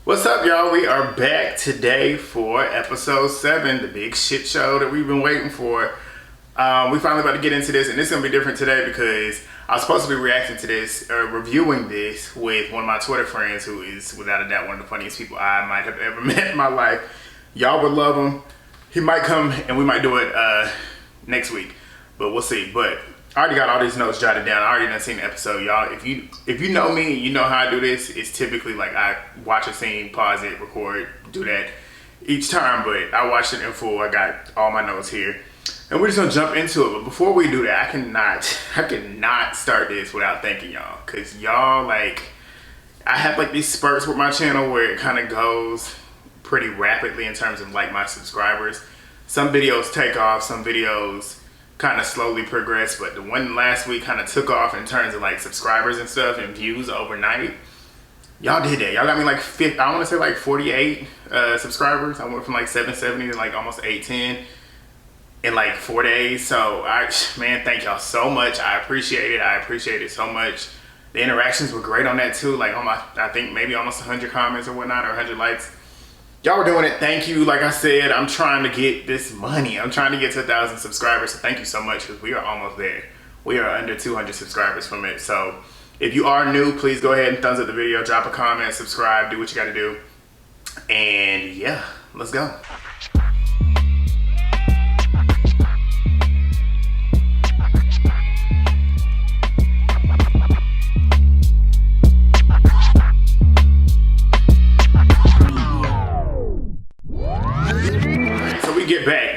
What's up, y'all? We are back today for episode 7, the big shit show that we've been waiting for. We finally about to get into this, and it's gonna be different today because I was supposed to be reacting to this, reviewing this with one of my Twitter friends who is without a doubt one of the funniest people I might have ever met in my life. Y'all would love him. He might come and we might do it next week, but we'll see. But I already got all these notes jotted down. I already done seen the episode, y'all. If you know me, you know how I do this. It's typically like I watch a scene, pause it, record, do that each time. But I watched it in full. I got all my notes here, and we're just gonna jump into it. But before we do that, I cannot start this without thanking y'all, cause y'all I have like these spurts with my channel where it kind of goes pretty rapidly in terms of like my subscribers. Some videos take off, some videos kind of slowly progress, but the one last week kind of took off in terms of like subscribers and stuff and views overnight. Y'all did that. Y'all got me like I want to say like 48 subscribers. I went from like 770 to like almost 810 in like 4 days. So man, thank y'all so much. I appreciate it. I appreciate it so much. The interactions were great on that too. Like on my, I think maybe almost 100 comments or whatnot, or 100 likes. Y'all were doing it. Thank you. Like I said, I'm trying to get this money. I'm trying to get to 1,000 subscribers. So thank you so much, because we are almost there. We are under 200 subscribers from it. So if you are new, please go ahead and thumbs up the video, drop a comment, subscribe, do what you got to do. And yeah, let's go.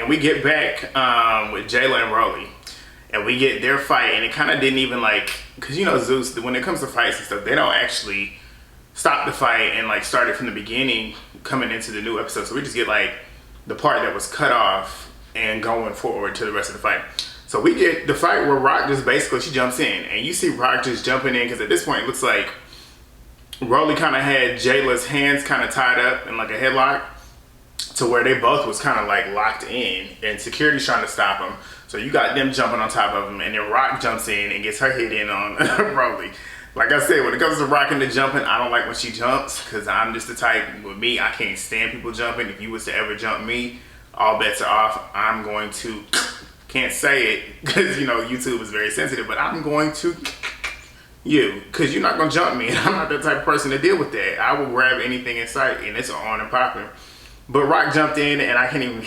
We get back with Jela and Rollie, and we get their fight, and it kind of didn't even like, because you know Zeus, when it comes to fights and stuff, they don't actually stop the fight and like start it from the beginning coming into the new episode. So we just get like the part that was cut off and going forward to the rest of the fight. So we get the fight where Rock just basically, she jumps in, and you see Rock just jumping in, because at this point it looks like Rollie kind of had Jayla's hands kind of tied up in like a headlock, to where they both was kind of like locked in, and security's trying to stop them. So you got them jumping on top of them, and then Rock jumps in and gets her hit in on Rollie. Like I said, when it comes to Rock and the jumping, I don't like when she jumps, because I'm just the type, with me, I can't stand people jumping. If you was to ever jump me, all bets are off. I'm going to, can't say it, because you know, YouTube is very sensitive, but I'm going to you, because you're not going to jump me, and I'm not that type of person to deal with that. I will grab anything in sight, and it's on and popping. But Rock jumped in, and I can't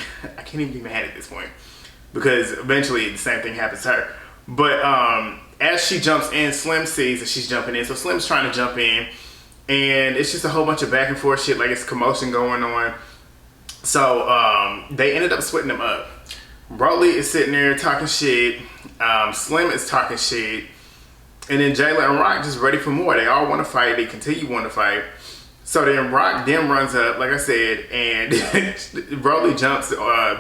even be mad at this point, because eventually the same thing happens to her. But as she jumps in, Slim sees that she's jumping in, so Slim's trying to jump in, and it's just a whole bunch of back and forth shit, like it's commotion going on. So they ended up splitting them up. Rollie is sitting there talking shit, Slim is talking shit, and then Jela and Rock just ready for more. They all want to fight, they continue wanting to fight. So then Rock then runs up, like I said, and Rollie jumps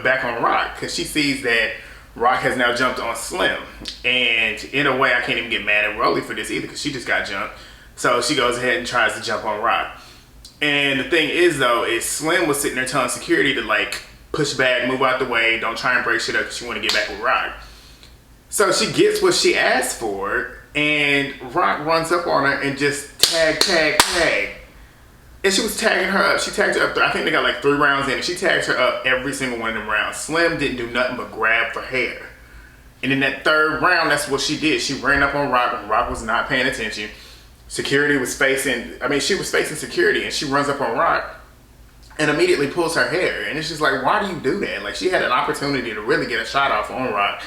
back on Rock, because she sees that Rock has now jumped on Slim. And in a way, I can't even get mad at Rollie for this either, because she just got jumped. So she goes ahead and tries to jump on Rock. And the thing is, though, is Slim was sitting there telling security to like push back, move out the way, don't try and break shit up, because she want to get back with Rock. So she gets what she asked for, and Rock runs up on her and just tag. And she was tagging her up. She tagged her up. I think they got like 3 rounds in, and she tags her up every single one of them rounds. Slim didn't do nothing but grab for hair. And in that 3rd round, that's what she did. She ran up on Rock, and Rock was not paying attention. Security was facing, she was facing security, and she runs up on Rock and immediately pulls her hair. And it's just like, why do you do that? Like, she had an opportunity to really get a shot off on Rock,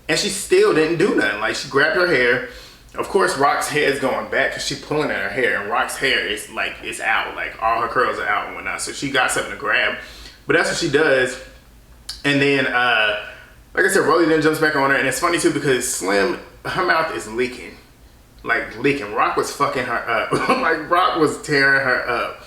and she still didn't do nothing. Like, she grabbed her hair. Of course, Rock's head's going back because she's pulling at her hair, and Rock's hair is like, it's out. Like, all her curls are out and whatnot. So she got something to grab. But that's what she does. And then, like I said, Rollie then jumps back on her. And it's funny too, because Slim, her mouth is leaking. Like, leaking. Rock was fucking her up. Like, Rock was tearing her up.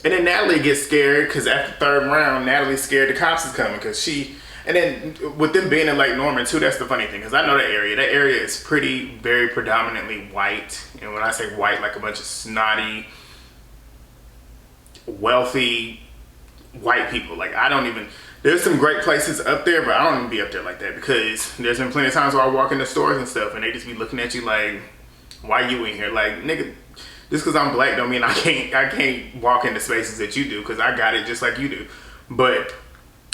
And then Natalie gets scared, because after the 3rd round, Natalie's scared the cops is coming, because she... And then with them being in Lake Norman too, that's the funny thing, because I know that area is very predominantly white. And when I say white, like a bunch of snotty, wealthy white people. Like, I don't even, there's some great places up there, but I don't even be up there like that, because there's been plenty of times where I walk into stores and stuff, and they just be looking at you like, why you in here? Like, nigga, Just because I'm black don't mean I can't walk into spaces that you do, because I got it just like you do. But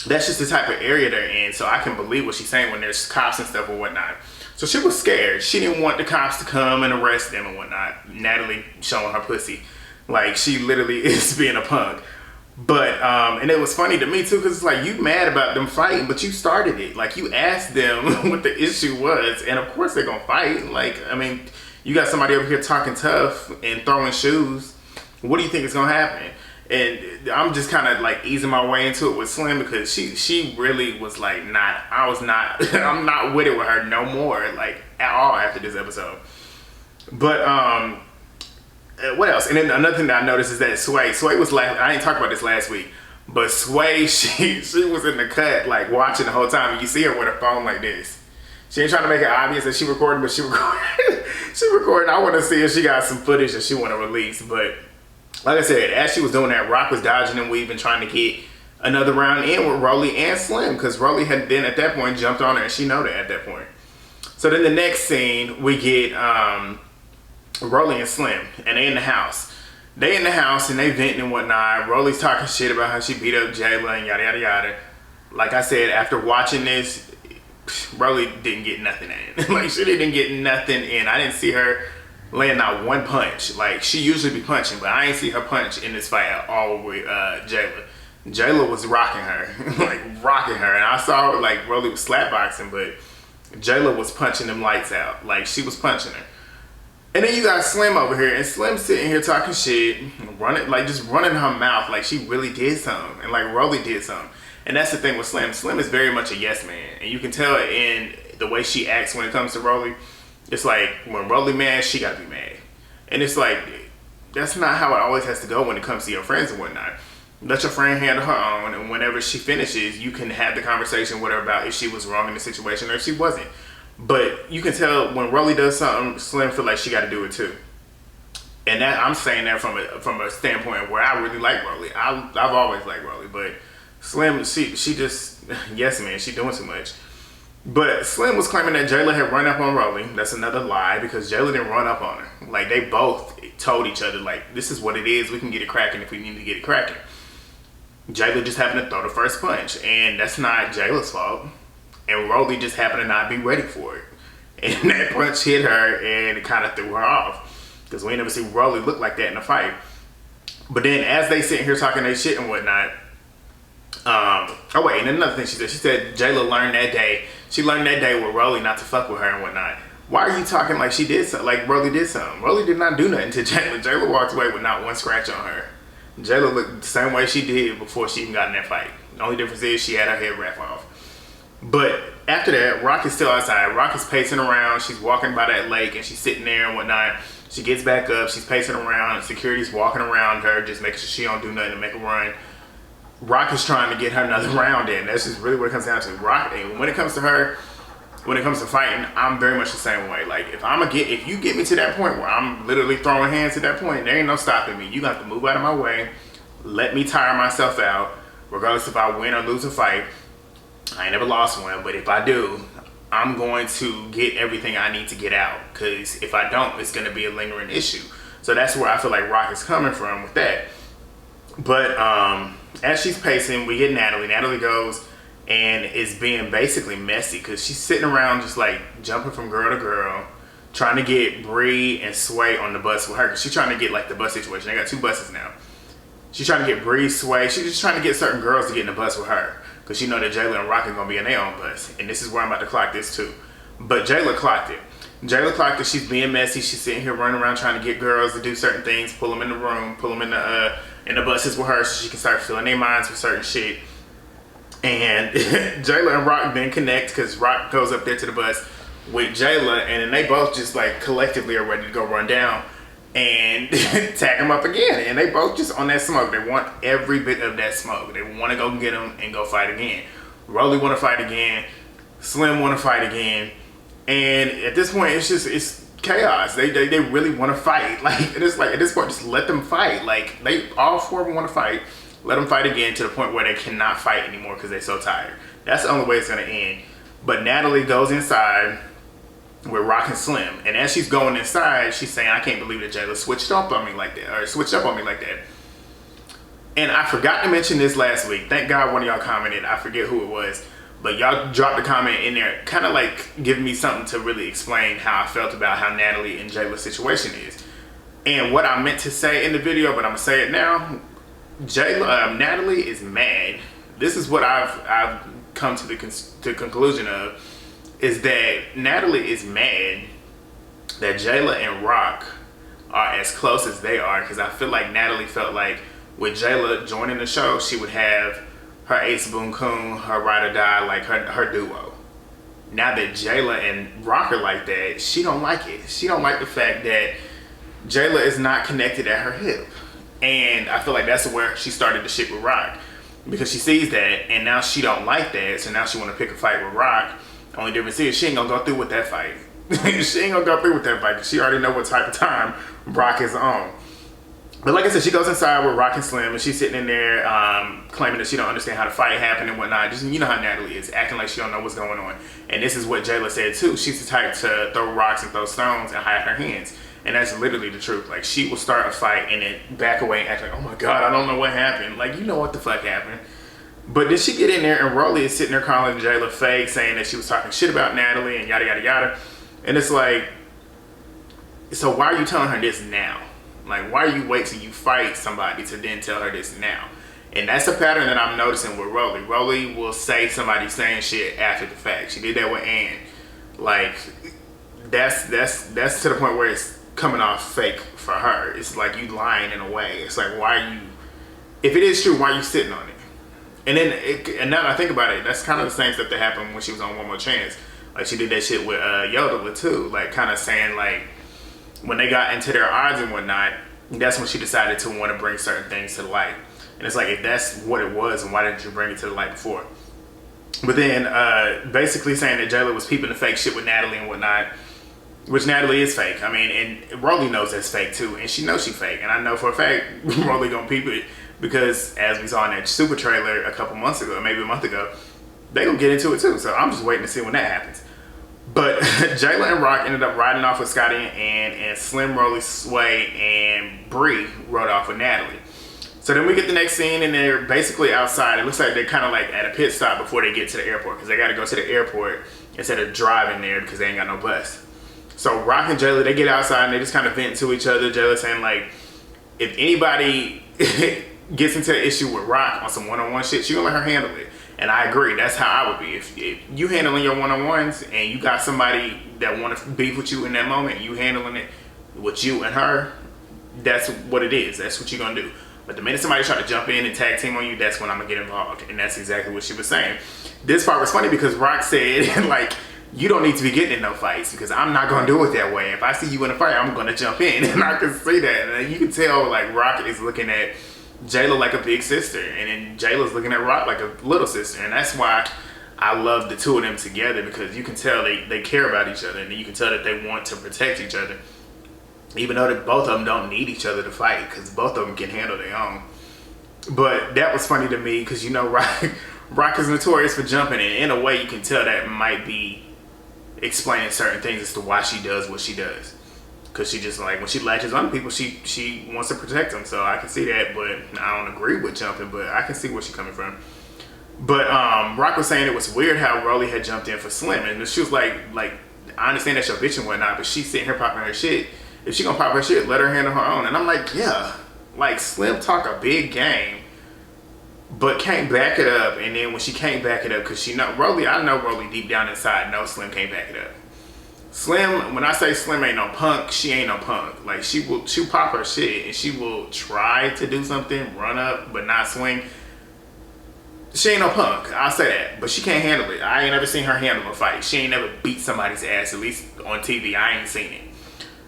that's just the type of area they're in, so I can believe what she's saying when there's cops and stuff or whatnot. So she was scared. She didn't want the cops to come and arrest them and whatnot. Natalie showing her pussy. Like, she literally is being a punk. But, and it was funny to me too, because it's like, you mad about them fighting, but you started it. Like, you asked them what the issue was, and of course they're gonna fight. Like, I mean, you got somebody over here talking tough and throwing shoes. What do you think is gonna happen? And I'm just kind of like easing my way into it with Slim, because she really was like, I'm not with it with her no more, like, at all after this episode. But, what else? And then another thing that I noticed is that Sway was like, I didn't talk about this last week, but Sway, she was in the cut, like, watching the whole time, and you see her with her phone like this. She ain't trying to make it obvious that she recording, but she recording. She recording. I want to see if she got some footage that she want to release. But like I said, as she was doing that, Rock was dodging and weaving, trying to get another round in with Rollie and Slim, because Rollie had then at that point jumped on her, and she know that at that point. So then the next scene, we get Rollie and Slim, and they in the house. They in the house and they venting and whatnot. Rollie's talking shit about how she beat up Jela and yada yada yada. Like I said, after watching this, Rollie didn't get nothing in. Like, she didn't get nothing in. I didn't see her laying not one punch. Like, she usually be punching, but I ain't see her punch in this fight at all with Jela. Jela was rocking her, like rocking her, and I saw like Rollie was slapboxing, but Jela was punching them lights out. Like, she was punching her. And then you got Slim over here, and Slim sitting here talking shit, just running her mouth like she really did something, and like Rollie did something. And that's the thing with Slim. Slim is very much a yes man, and you can tell in the way she acts when it comes to Rollie. It's like, when Rollie mad, she gotta be mad. And it's like, that's not how it always has to go when it comes to your friends and whatnot. Let your friend handle her own, and whenever she finishes, you can have the conversation with her about if she was wrong in the situation or if she wasn't. But you can tell when Rollie does something, Slim feel like she got to do it too. And that, I'm saying that from a standpoint where I really like Rollie. I've always liked Rollie, but Slim, she just, yes man, she doing too much. But Slim was claiming that Jela had run up on Rollie. That's another lie, because Jela didn't run up on her. Like, they both told each other, like, this is what it is. We can get it cracking if we need to get it cracking. Jela just happened to throw the first punch, and that's not Jela's fault. And Rollie just happened to not be ready for it. And that punch hit her, and it kind of threw her off. Because we ain't never seen Rollie look like that in a fight. But then as they sitting here talking their shit and whatnot, oh wait, and another thing she said Jela learned that day. She learned that day with Rollie not to fuck with her and whatnot. Why are you talking like she did something, like Rollie did something? Rollie did not do nothing to Jela. Jela walked away with not one scratch on her. Jela looked the same way she did before she even got in that fight. The only difference is she had her head wrapped off. But after that, Rock is still outside. Rock is pacing around. She's walking by that lake and she's sitting there and whatnot. She gets back up. She's pacing around. And security's walking around her, just making sure she don't do nothing to make a run. Rock is trying to get her another round in. That's just really what it comes down to. Rock, and when it comes to her, when it comes to fighting, I'm very much the same way. Like, if you get me to that point where I'm literally throwing hands at that point, there ain't no stopping me. You got to move out of my way. Let me tire myself out, regardless if I win or lose a fight. I ain't never lost one, but if I do, I'm going to get everything I need to get out, because if I don't, it's going to be a lingering issue. So that's where I feel like Rock is coming from with that. But as she's pacing, we get Natalie. Natalie goes and is being basically messy, because she's sitting around just like jumping from girl to girl, trying to get Bree and Sway on the bus with her, because she's trying to get like the bus situation. They got 2 buses now. She's trying to get Bree, Sway. She's just trying to get certain girls to get in the bus with her, because she know that Jela and Rock are going to be in their own bus. And this is where I'm about to clock this too. But Jela clocked it. Jela clocked it. She's being messy. She's sitting here running around trying to get girls to do certain things, pull them in the room, pull them in the buses with her so she can start filling their minds with certain shit. And Jela and Rock then connect, because Rock goes up there to the bus with Jela, and then they both just like collectively are ready to go run down and tag them up again. And they both just on that smoke. They want every bit of that smoke. They want to go get them and go fight again. Rollie want to fight again. Slim want to fight again. And at this point, it's chaos. They really want to fight. Like, it's like at this point, just let them fight. Like, all 4 of them want to fight. Let them fight again to the point where they cannot fight anymore because they're so tired. That's the only way it's going to end. But Natalie goes inside, with Rock and Slim. And as she's going inside, she's saying, I can't believe that Jela switched up on me like that, or switched up on me like that. And I forgot to mention this last week. Thank God one of y'all commented. I forget who it was. But y'all dropped a comment in there, kind of like giving me something to really explain how I felt about how Natalie and Jela's situation is. And what I meant to say in the video, but I'm going to say it now. Natalie is mad. This is what I've come to the conclusion of, is that Natalie is mad that Jela and Rock are as close as they are, because I feel like Natalie felt like with Jela joining the show, she would have her ace boon coon, her ride or die, like her duo. Now that Jela and Rock are like that, she don't like it. She don't like the fact that Jela is not connected at her hip. And I feel like that's where she started the shit with Rock, because she sees that and now she don't like that, so now she want to pick a fight with Rock. Only difference is she ain't gonna go through with that fight. She ain't gonna go through with that fight because she already know what type of time Rock is on. But like I said, she goes inside with Rock and Slim, and she's sitting in there claiming that she don't understand how the fight happened and whatnot. Just, you know how Natalie is, acting like she don't know what's going on. And this is what Jela said too. She's the type to throw rocks and throw stones and hide her hands. And that's literally the truth. Like, she will start a fight and then back away and act like, oh my God, I don't know what happened. Like, you know what the fuck happened. But then she get in there and Rollie is sitting there calling Jela fake, saying that she was talking shit about Natalie and yada, yada, yada. And it's like, so why are you telling her this now? Like, why are you wait till you fight somebody to then tell her this now? And that's a pattern that I'm noticing with Rollie. Rollie will say somebody saying shit after the fact. She did that with Ann. Like, that's to the point where it's coming off fake for her. It's like you lying in a way. It's like, why are you, if it is true, why are you sitting on it? And then, and now that I think about it, that's kind of the same stuff that happened when she was on One More Chance. Like, she did that shit with Yoda too. Like, kind of saying, like, when they got into their odds and whatnot, that's when she decided to want to bring certain things to the light. And it's like, if that's what it was, and why didn't you bring it to the light before? But then, basically saying that Jela was peeping the fake shit with Natalie and whatnot, which Natalie is fake. I mean, and Rollie knows that's fake too, and she knows she fake. And I know for a fact Rollie gonna peep it, because as we saw in that super trailer a couple months ago, maybe a month ago, they gonna get into it too. So I'm just waiting to see when that happens. But Jela and Rock ended up riding off with Scotty and Slim, Rollie, Sway, and Bree rode off with Natalie. So then we get the next scene, and they're basically outside. It looks like they're kind of like at a pit stop before they get to the airport, because they got to go to the airport instead of driving there because they ain't got no bus. So Rock and Jela, they get outside and they just kind of vent to each other. Jela saying, like, if anybody gets into an issue with Rock on some one-on-one shit, she gonna let her handle it. And I agree, that's how I would be. If you handling your one-on-ones and you got somebody that want to beef with you in that moment, you handling it with you and her, that's what it is. That's what you're gonna do. But the minute somebody try to jump in and tag team on you, that's when I'm gonna get involved. And that's exactly what she was saying. This part was funny because Rock said, like, you don't need to be getting in no fights because I'm not gonna do it that way. If I see you in a fight, I'm gonna jump in. And I can see that. And you can tell, like, Rock is looking at Jela like a big sister, and then Jela's looking at Rock like a little sister. And that's why I love the two of them together, because you can tell they care about each other, and you can tell that they want to protect each other, even though that both of them don't need each other to fight, because both of them can handle their own. But that was funny to me because, you know, Rock is notorious for jumping, and in a way you can tell that might be explaining certain things as to why she does what she does. Because she just, like, when she latches on people, she wants to protect them. So I can see that, but I don't agree with jumping, but I can see where she's coming from. But Rock was saying it was weird how Rollie had jumped in for Slim. And she was like, I understand that's your bitch and whatnot, but she's sitting here popping her shit. If she gonna pop her shit, let her handle her own. And I'm like, yeah. Like, Slim talk a big game, but can't back it up. And then when she can't back it up, because she know Rollie, I know Rollie deep down inside, no, Slim can't back it up. Slim, when I say Slim ain't no punk, she ain't no punk. Like, she'll pop her shit, and she will try to do something, run up, but not swing. She ain't no punk, I'll say that, but she can't handle it. I ain't never seen her handle a fight. She ain't never beat somebody's ass, at least on TV, I ain't seen it.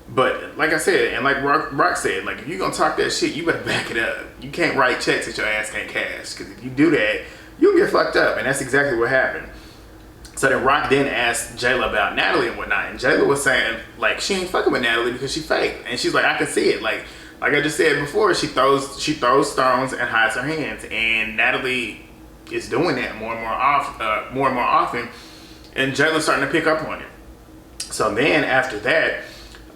But like I said, and like Rock said, like, if you gonna talk that shit, you better back it up. You can't write checks that your ass can't cash, because if you do that, you'll get fucked up, and that's exactly what happened. So then Rock then asked Jela about Natalie and whatnot, and Jela was saying, like, she ain't fucking with Natalie because she fake. And she's like, I can see it. Like I just said before, she throws stones and hides her hands, and Natalie is doing that more and more often, and Jela's starting to pick up on it. So then after that,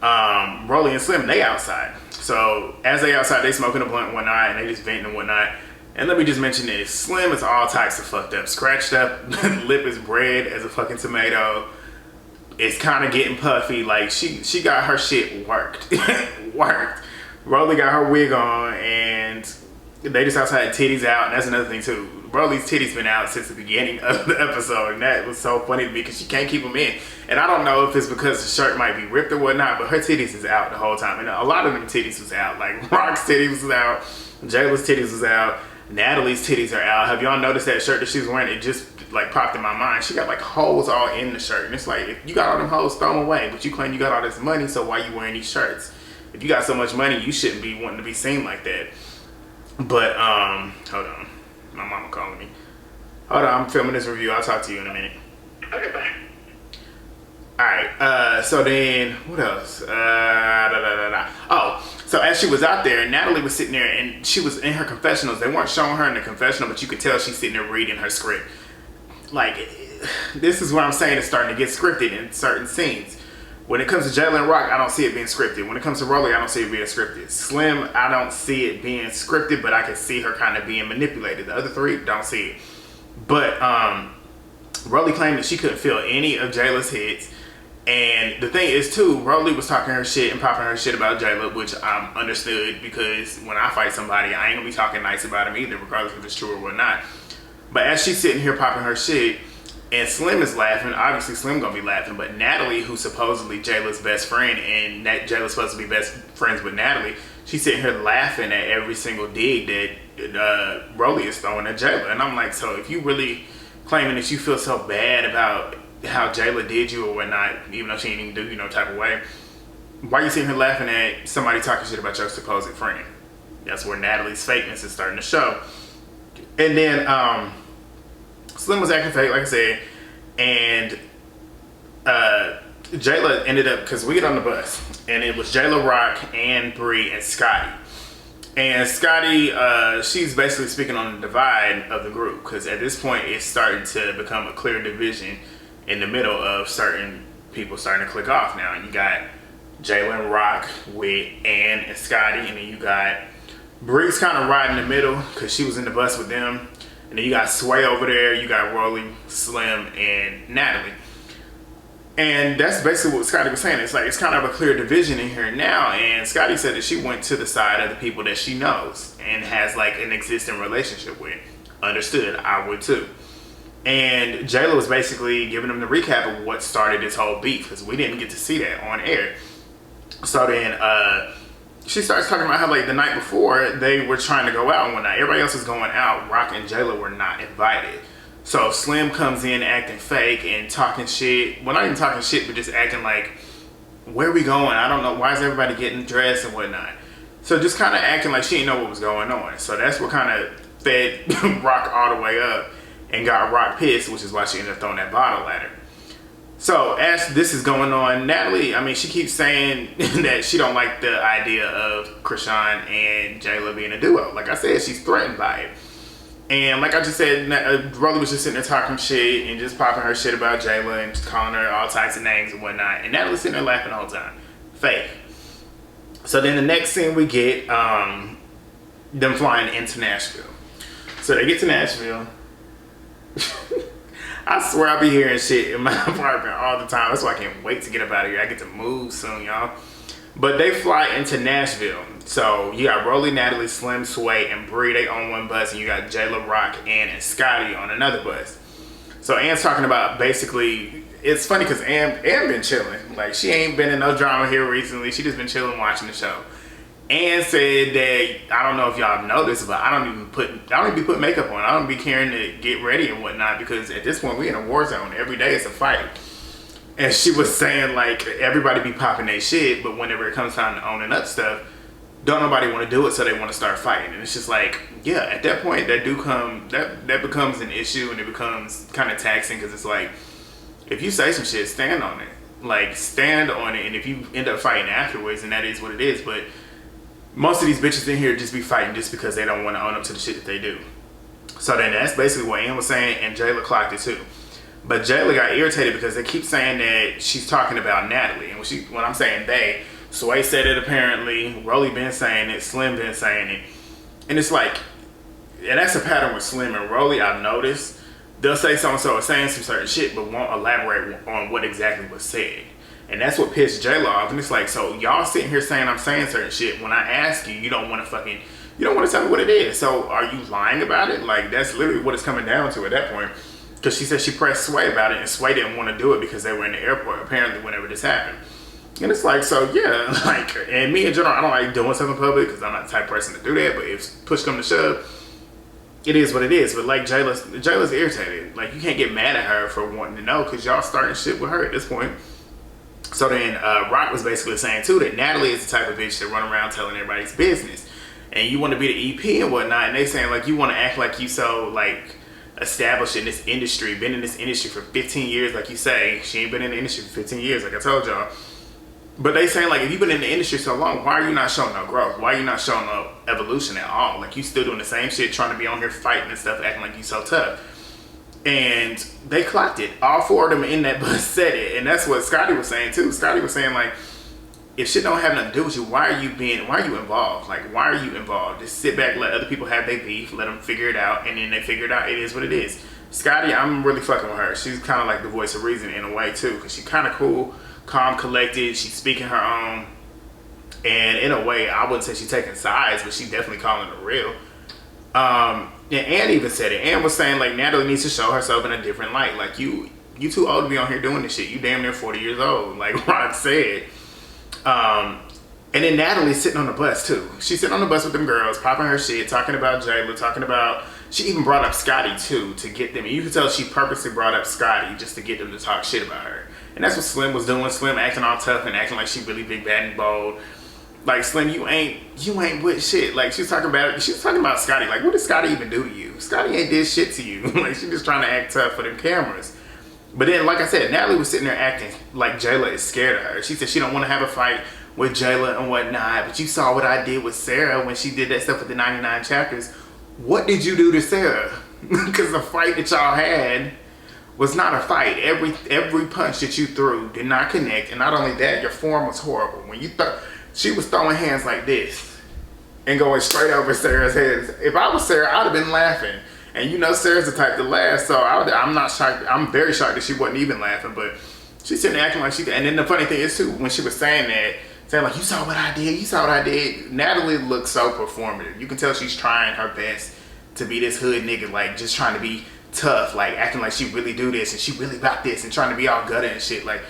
Rollie and Slim, they outside. So as they outside, they smoking a blunt and whatnot, and they just venting and whatnot. And let me just mention this. Slim is all types of fucked up. Scratched up, lip is red as a fucking tomato. It's kind of getting puffy. Like, she got her shit worked. Worked. Rollie got her wig on, and they just outside, titties out. And that's another thing, too. Rollie's titties been out since the beginning of the episode, and that was so funny to me because she can't keep them in. And I don't know if it's because the shirt might be ripped or whatnot, but her titties is out the whole time. And a lot of them titties was out. Like, Rock's titties was out. Jela's titties was out. Natalie's titties are out. Have y'all noticed that shirt that she was wearing? It just like popped in my mind. She got like holes all in the shirt. And it's like, if you got all them holes, throw them away. But you claim you got all this money, so why you wearing these shirts? If you got so much money, you shouldn't be wanting to be seen like that. But, hold on. My mama calling me. Hold on, I'm filming this review. I'll talk to you in a minute. Okay, bye. Alright, so then, what else? Oh, so as she was out there, Natalie was sitting there and she was in her confessionals. They weren't showing her in the confessional, but you could tell she's sitting there reading her script. Like, this is what I'm saying, it's starting to get scripted in certain scenes. When it comes to Jela and Rock, I don't see it being scripted. When it comes to Rollie, I don't see it being scripted. Slim, I don't see it being scripted, but I can see her kind of being manipulated. The other three, don't see it. But Rollie claimed that she couldn't feel any of Jela's hits. And the thing is, too, Rollie was talking her shit and popping her shit about Jela, which I understood, because when I fight somebody, I ain't gonna be talking nice about him either, regardless if it's true or whatnot. But as she's sitting here popping her shit, and Slim is laughing, obviously Slim gonna be laughing, but Natalie, who's supposedly Jela's best friend, and Jela's supposed to be best friends with Natalie, she's sitting here laughing at every single dig that Rollie is throwing at Jela. And I'm like, so if you really claiming that you feel so bad about how Jela did you or whatnot, even though she didn't even do you no type of way, why are you sitting here laughing at somebody talking shit about your supposed friend? That's where Natalie's fakeness is starting to show. And then Slim was acting fake, like I said, and Jela ended up, because we get on the bus, and it was Jela, Rock, and Bree, and Scotty. And Scotty, she's basically speaking on the divide of the group, because at this point it's starting to become a clear division in the middle of certain people starting to click off now. And you got Jela and Rock with Ann and Scotty, and then you got Bree's kind of right in the middle because she was in the bus with them. And then you got Sway over there, you got Rollie, Slim, and Natalie. And that's basically what Scotty was saying. It's like, it's kind of a clear division in here now. And Scotty said that she went to the side of the people that she knows and has like an existing relationship with. Understood, I would too. And Jela was basically giving them the recap of what started this whole beef, because we didn't get to see that on air. So then she starts talking about how like the night before they were trying to go out and whatnot. Everybody else was going out. Rock and Jela were not invited. So Slim comes in acting fake and talking shit. Well, not even talking shit, but just acting like, where are we going? I don't know. Why is everybody getting dressed and whatnot? So just kind of acting like she didn't know what was going on. So that's what kind of fed Rock all the way up and got Rock pissed, which is why she ended up throwing that bottle at her. So as this is going on, Natalie, I mean, she keeps saying that she don't like the idea of Chrisean and Jela being a duo. Like I said, she's threatened by it. And like I just said, Rollie was just sitting there talking shit and just popping her shit about Jela and just calling her all types of names and whatnot. And Natalie's sitting there laughing the whole time. Fake. So then the next scene we get, them flying into Nashville. So they get to Nashville. I swear I'll be hearing shit in my apartment all the time. That's why I can't wait to get up out of here. I get to move soon, y'all. But they fly into Nashville. So you got Rollie, Natalie, Slim, Sway, and Bree. They on one bus. And you got Jela, Rock, Ann, and Scotty on another bus. So Ann's talking about basically, it's funny because Ann been chilling. Like, she ain't been in no drama here recently. She just been chilling watching the show. Ann said that, I don't know if y'all know this, but I don't even be putting makeup on. I don't be caring to get ready and whatnot, because at this point we in a war zone. Every day it's a fight. And she was saying like, everybody be popping their shit, but whenever it comes time to owning up stuff, don't nobody want to do it, so they want to start fighting. And it's just like, yeah, at that point that becomes an issue, and it becomes kind of taxing, because it's like, if you say some shit, stand on it. Like, stand on it, and if you end up fighting afterwards, and that is what it is. But most of these bitches in here just be fighting just because they don't want to own up to the shit that they do. So then that's basically what Ann was saying, and Jela clocked it too. But Jela got irritated because they keep saying that she's talking about Natalie. And when I'm saying they, Sway said it apparently, Rollie been saying it, Slim been saying it. And it's like, and that's a pattern with Slim and Rollie, I've noticed. They'll say so-and-so is saying some certain shit, but won't elaborate on what exactly was said. And that's what pissed Jela off. And it's like, so y'all sitting here saying I'm saying certain shit. When I ask you, you don't want to tell me what it is. So are you lying about it? Like, that's literally what it's coming down to at that point. Because she said she pressed Sway about it, and Sway didn't want to do it because they were in the airport, apparently, whenever this happened. And it's like, so yeah, like, and me in general, I don't like doing stuff in public because I'm not the type of person to do that. But if push comes to shove, it is what it is. But like, Jela's irritated. Like, you can't get mad at her for wanting to know because y'all starting shit with her at this point. So then Rock was basically saying too that Natalie is the type of bitch that run around telling everybody's business. And you want to be the EP and whatnot. And they saying like, you want to act like you so like established in this industry, been in this industry for 15 years, like you say. She ain't been in the industry for 15 years, like I told y'all. But they saying like, if you've been in the industry so long, why are you not showing no growth? Why are you not showing no evolution at all? Like, you still doing the same shit, trying to be on here fighting and stuff, acting like you so tough. And they clocked it. All four of them in that bus said it. And that's what Scotty was saying too. Scotty was saying like, if shit don't have nothing to do with you, why are you involved? Like, why are you involved? Just sit back, let other people have their beef, let them figure it out, and then they figure it out. It is what it is. Scotty, I'm really fucking with her. She's kind of like the voice of reason in a way too, because she's kind of cool, calm, collected. She's speaking her own, and in a way, I wouldn't say she's taking sides, but she's definitely calling it real. And Ann even said it. Ann was saying like, Natalie needs to show herself in a different light. Like, you too old to be on here doing this shit. You damn near 40 years old, like Rod said. And then Natalie's sitting on the bus too. She's sitting on the bus with them girls, popping her shit, talking about Jela, talking about, she even brought up Scotty too, to get them. You can tell she purposely brought up Scotty just to get them to talk shit about her. And that's what Slim was doing. Slim acting all tough and acting like she really big, bad, and bold. Like, Slim, you ain't with shit. Like, she was talking about Scotty. Like, what did Scotty even do to you? Scotty ain't did shit to you. Like, she just trying to act tough for them cameras. But then, like I said, Natalie was sitting there acting like Jela is scared of her. She said she don't want to have a fight with Jela and whatnot. But you saw what I did with Sarah when she did that stuff with the 99 chapters. What did you do to Sarah? Because the fight that y'all had was not a fight. Every punch that you threw did not connect. And not only that, your form was horrible. When you she was throwing hands like this and going straight over Sarah's head. If I was Sarah, I'd have been laughing. And you know Sarah's the type to laugh, so I'm not shocked. I'm very shocked that she wasn't even laughing, but she's sitting there acting like she did. And then the funny thing is too, when she was saying that, saying like, you saw what I did, Natalie looks so performative. You can tell she's trying her best to be this hood nigga, like just trying to be tough, like acting like she really do this and she really about this and trying to be all gutted and shit. Like,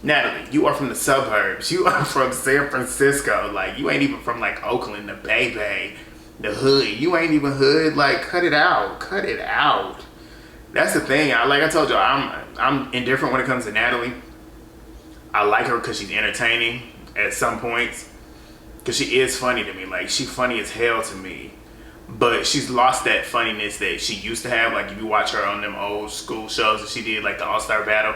Natalie, you are from the suburbs. You are from San Francisco. Like, you ain't even from like Oakland, the Bay, the hood. You ain't even hood. Like, cut it out. Cut it out. That's the thing. Like I told you, I'm indifferent when it comes to Natalie. I like her because she's entertaining at some points. Because she is funny to me. Like, she's funny as hell to me. But she's lost that funniness that she used to have. Like, if you watch her on them old school shows that she did, like the All-Star Battle,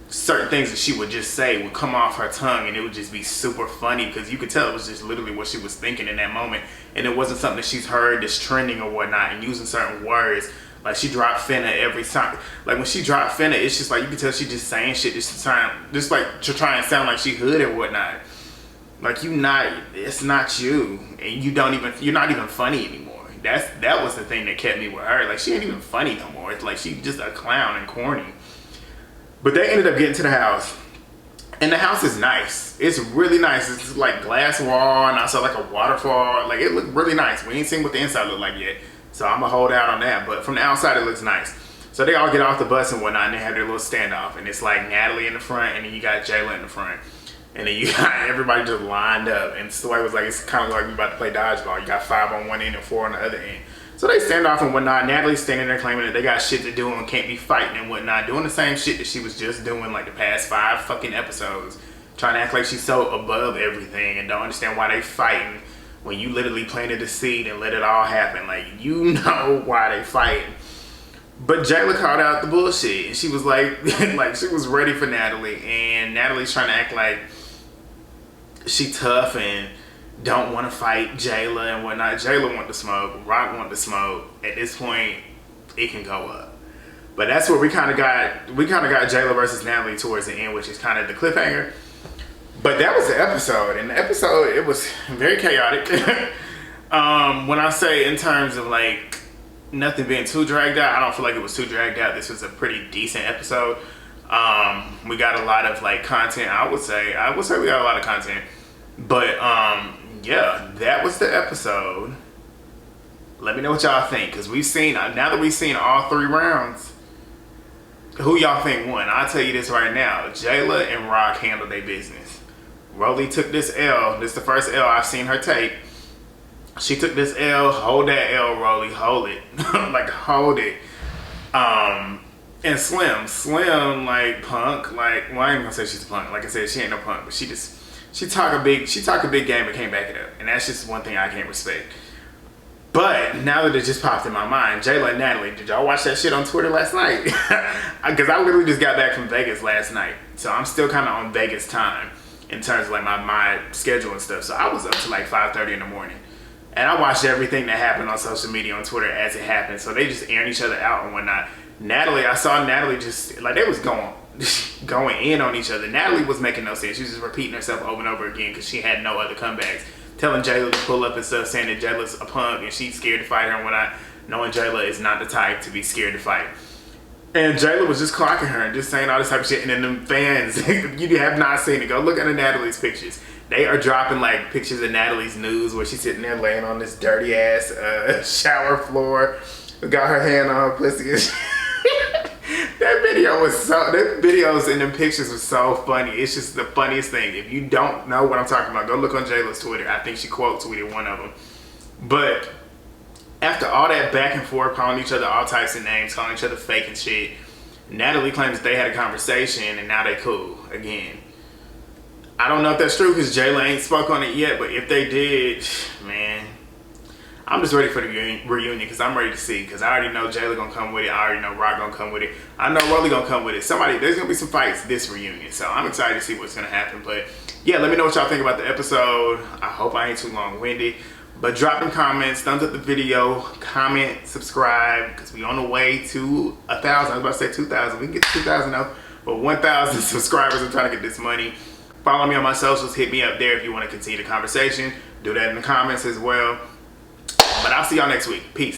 certain things that she would just say would come off her tongue and it would just be super funny because you could tell it was just literally what she was thinking in that moment, and it wasn't something that she's heard that's trending or whatnot, and using certain words. Like, she dropped finna every time. Like, when she dropped finna, it's just like you can tell she just saying shit just like to try and sound like she hood or whatnot. Like, it's not you, and you're not even funny anymore. That was the thing that kept me with her. Like, she ain't even funny no more. It's like she's just a clown and corny. But they ended up getting to the house, and the house is nice. It's really nice. It's like glass wall, and also like a waterfall. Like, it looked really nice. We ain't seen what the inside looked like yet, so I'm gonna hold out on that. But from the outside, it looks nice. So they all get off the bus and whatnot, and they have their little standoff. And it's like Natalie in the front, and then you got Jela in the front. And then you got everybody just lined up. And Sway was like, it's kind of like we about to play dodgeball. You got 5 on one end and 4 on the other end. So they stand off and whatnot. Natalie's standing there claiming that they got shit to do and can't be fighting and whatnot. Doing the same shit that she was just doing like the past 5 fucking episodes. Trying to act like she's so above everything and don't understand why they fighting when you literally planted the seed and let it all happen. Like, you know why they fighting. But Jela called out the bullshit. And she was like, like she was ready for Natalie. And Natalie's trying to act like she tough and don't want to fight Jela and whatnot. Jela want to smoke. Rock want to smoke. At this point, it can go up. But that's where we kind of got Jela versus Natalie towards the end, which is kind of the cliffhanger. But that was the episode, and the episode, it was very chaotic. When I say in terms of like nothing being too dragged out, I don't feel like it was too dragged out. This was a pretty decent episode. We got a lot of like content. I would say we got a lot of content. But yeah, that was the episode. Let me know what y'all think, because now that we've seen all 3 rounds, who y'all think won? I'll tell you this right now. Jela and Rock handled their business. Rollie took this L. This is the first L I've seen her take. She took this L. Hold that L, Rollie. Hold it. Like, hold it. And Slim, like, punk. Like, well, I ain't gonna say she's a punk. Like I said, she ain't no punk, but she talk a big game and can't back it up. And that's just one thing I can't respect. But now that it just popped in my mind, Jela and Natalie, did y'all watch that shit on Twitter last night? Because I literally just got back from Vegas last night. So I'm still kind of on Vegas time in terms of like my schedule and stuff. So I was up to like 5:30 in the morning. And I watched everything that happened on social media, on Twitter as it happened. So they just airing each other out and whatnot. I saw Natalie just, like, they was going in on each other. Natalie was making no sense. She was just repeating herself over and over again because she had no other comebacks. Telling Jela to pull up and stuff, saying that Jela's a punk and she's scared to fight her and whatnot, knowing Jela is not the type to be scared to fight. And Jela was just clocking her and just saying all this type of shit. And then them fans, you have not seen it, go look at Natalie's pictures. They are dropping like pictures of Natalie's nudes where she's sitting there laying on this dirty ass shower floor, got her hand on her pussy. That videos and them pictures was so funny. It's just the funniest thing. If you don't know what I'm talking about, go look on Jela's Twitter. I think she quote tweeted one of them. But after all that back and forth, calling each other all types of names, calling each other fake and shit, Natalie claims that they had a conversation and now they cool again. I don't know if that's true because Jela ain't spoke on it yet, but if they did, man, I'm just ready for the reunion because I'm ready to see, because I already know Jela gonna come with it. I already know Rock gonna come with it. I know Rollie gonna come with it. There's gonna be some fights this reunion, so I'm excited to see what's gonna happen. But yeah, let me know what y'all think about the episode. I hope I ain't too long-winded, but drop in comments, thumbs up the video, comment, subscribe, because we on the way to 1,000. I was about to say 2,000. We can get to 2,000 though, but 1,000 subscribers. I'm trying to get this money. Follow me on my socials. Hit me up there if you want to continue the conversation. Do that in the comments as well. But I'll see y'all next week. Peace.